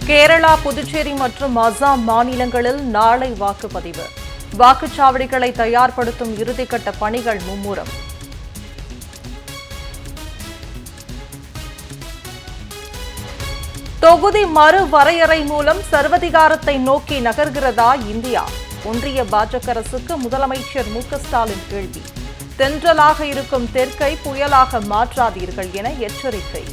கேரளா, புதுச்சேரி மற்றும் அசாம் மாநிலங்களில் நாளை வாக்குப்பதிவு. வாக்குச்சாவடிகளை தயார்படுத்தும் இறுதிக்கட்ட பணிகள் மும்முரம். தொகுதி மறுவரையறை மூலம் சர்வதிகாரத்தை நோக்கி நகர்கிறதா இந்தியா? ஒன்றிய பாஜக அரசுக்கு முதலமைச்சர் மு.க.ஸ்டாலின் கேள்வி. தென்றலாக இருக்கும் தெற்கை புயலாக மாற்றாதீர்கள் என எச்சரிக்கை.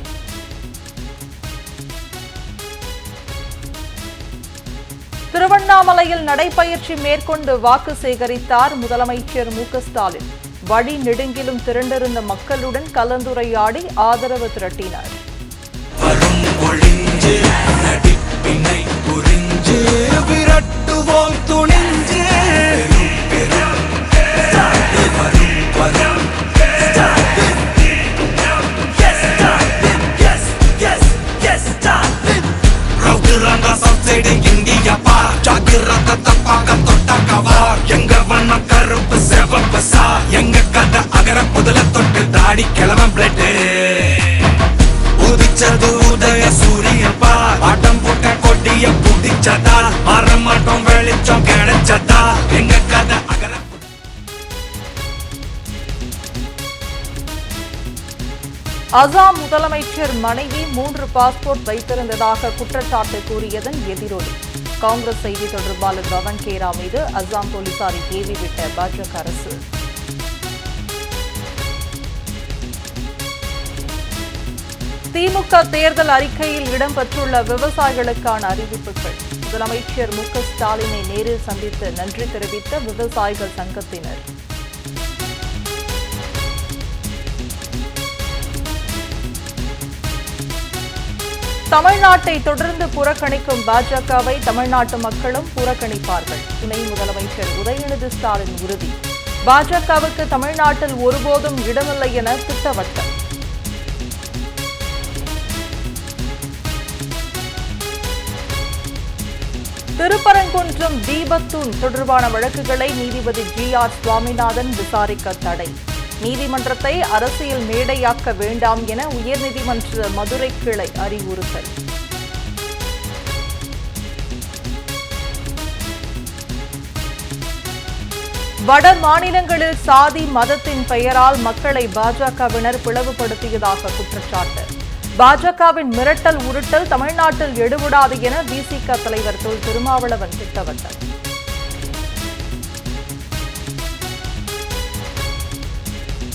திருவண்ணாமலையில் நடைபயிற்சி மேற்கொண்டு வாக்கு சேகரித்தார் முதலமைச்சர் மு.க.ஸ்டாலின். வழி நெடுங்கிலும் திரண்டிருந்த மக்களுடன் கலந்துரையாடி ஆதரவு திரட்டினார். அசாம் முதலமைச்சர் மனைவி 3 பாஸ்போர்ட் வைத்திருந்ததாக குற்றச்சாட்டு கூறியதன் எதிரொலி. காங்கிரஸ் செய்தி தொடர்பாளர் பவன் கேரா மீது அசாம் போலீசாரை ஏவிவிட்ட பாஜக அரசு. திமுக தேர்தல் அறிக்கையில் இடம்பெற்றுள்ள விவசாயிகளுக்கான அறிவிப்புகள். முதலமைச்சர் மு.க.ஸ்டாலினை நேரில் சந்தித்து நன்றி தெரிவித்த விவசாயிகள் சங்கத்தினர். தமிழ்நாட்டை தொடர்ந்து புறக்கணிக்கும் பாஜகவை தமிழ்நாட்டு மக்களும் புறக்கணிப்பார்கள். துணை முதலமைச்சர் உதயநிதி ஸ்டாலின் உறுதி. பாஜகவுக்கு தமிழ்நாட்டில் ஒருபோதும் இடமில்லை என திட்டவட்டம். திருப்பரங்குன்றம் தீபத்தூண் தொடர்பான வழக்குகளை நீதிபதி ஜி.ஆர். சுவாமிநாதன் விசாரிக்க தடை. நீதிமன்றத்தை அரசியல் மேடையாக்க வேண்டாம் என உயர்நீதிமன்ற மதுரை கிளை அறிவுறுத்தல். வட மாநிலங்களில் சாதி மதத்தின் பெயரால் மக்களை பாஜகவினர் பிளவுபடுத்தியதாக குற்றச்சாட்டு. பாஜகவின் மிரட்டல் உருட்டல் தமிழ்நாட்டில் எடுபடாது என விசிக தலைவர் தொல் திருமாவளவன் திட்டவட்டம்.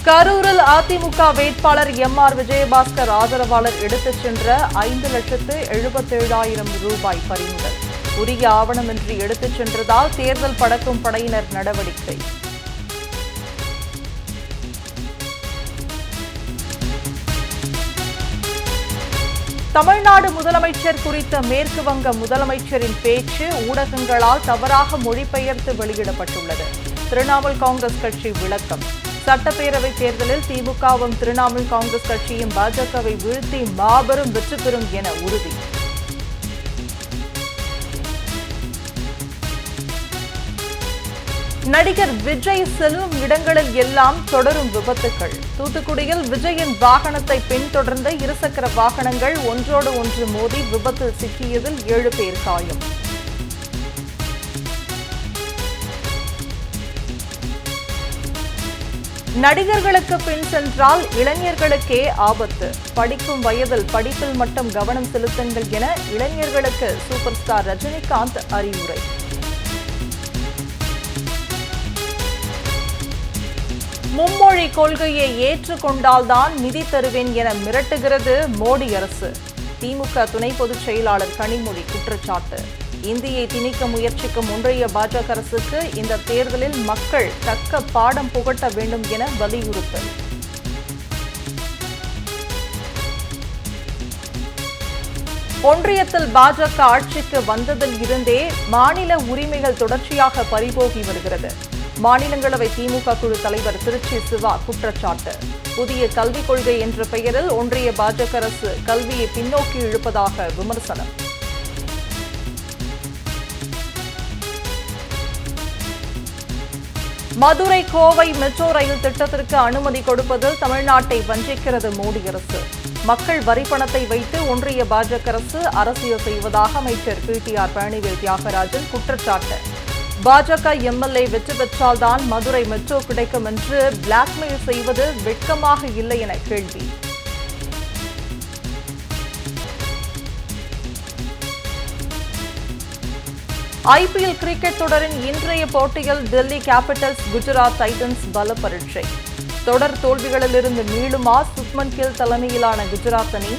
கரூரில் அதிமுக வேட்பாளர் எம்.ஆர். விஜயபாஸ்கர் ஆதரவாளர் எடுத்துச் சென்ற 5,77,000 ரூபாய் பறிமுதல். உரிய ஆவணமின்றி எடுத்துச் சென்றதால் தேர்தல் பறக்கும் படையினர் நடவடிக்கை. தமிழ்நாடு முதலமைச்சர் குறித்த மேற்கு வங்க முதலமைச்சரின் பேச்சு ஊடகங்களால் தவறாக மொழிபெயர்த்து வெளியிடப்பட்டுள்ளது. திரிணாமுல் காங்கிரஸ் கட்சி விளக்கம். சட்டப்பேரவைத் தேர்தலில் திமுகவும் திரிணாமுல் காங்கிரஸ் கட்சியும் பாஜகவை வீழ்த்தி மாபெரும் வெற்றி பெறும் என உறுதி. நடிகர் விஜய் செல்லும் இடங்களில் எல்லாம் தொடரும் விபத்துகள். தூத்துக்குடியில் விஜயின் வாகனத்தை பின்தொடர்ந்த இருசக்கர வாகனங்கள் ஒன்றோடு ஒன்று மோதி விபத்தில் சிக்கியதில் 7 பேர் காயம். நடிகர்களுக்கு பின் சென்றால் இளைஞர்களுக்கே ஆபத்து. படிக்கும் வயதில் படிப்பில் மட்டும் கவனம் செலுத்துங்கள் என இளைஞர்களுக்கு சூப்பர் ஸ்டார் ரஜினிகாந்த் அறிவுரை. மும்மொழி கொள்கையை ஏற்றுக்கொண்டால்தான் நிதி தருவேன் என மிரட்டுகிறது மோடி அரசு. திமுக துணை பொதுச் செயலாளர் கனிமொழி குற்றச்சாட்டு. இந்தியை திணிக்க முயற்சிக்கும் ஒன்றிய பாஜக அரசுக்கு இந்த தேர்தலில் மக்கள் தக்க பாடம் புகட்ட வேண்டும் என வலியுறுத்தல். ஒன்றியத்தில் பாஜக ஆட்சிக்கு வந்ததில் இருந்தே மாநில உரிமைகள் தொடர்ச்சியாக பறிபோகி வருகிறது. மாநிலங்களவை திமுக குழு தலைவர் திருச்சி சிவா குற்றச்சாட்டு. புதிய கல்விக் கொள்கை என்ற பெயரில் ஒன்றிய பாஜக அரசு கல்வியை பின்னோக்கி இழுப்பதாக விமர்சனம். மதுரை கோவை மெட்ரோ ரயில் திட்டத்திற்கு அனுமதி கொடுப்பதில் தமிழ்நாட்டை வஞ்சிக்கிறது மோடி அரசு. மக்கள் வரிப்பணத்தை வைத்து ஒன்றிய பாஜக அரசு அரசியல் செய்வதாக அமைச்சர் பிடிஆர் பழனிவேல் தியாகராஜன் குற்றச்சாட்டு. பாஜக எம்எல்ஏ வெற்றி பெற்றால்தான் மதுரை மெட்ரோ கிடைக்கும் என்று பிளாக்மெயில் செய்வது வெட்கமாக இல்லை என கேள்வி. ஐபிஎல் கிரிக்கெட் தொடரின் இன்றைய போட்டியில் டெல்லி கேபிட்டல்ஸ் குஜராத் டைட்டன்ஸ் பல பரீட்சை. தொடர் தோல்விகளிலிருந்து மீளுமா சுப்மன் கில் தலைமையிலான குஜராத் அணி?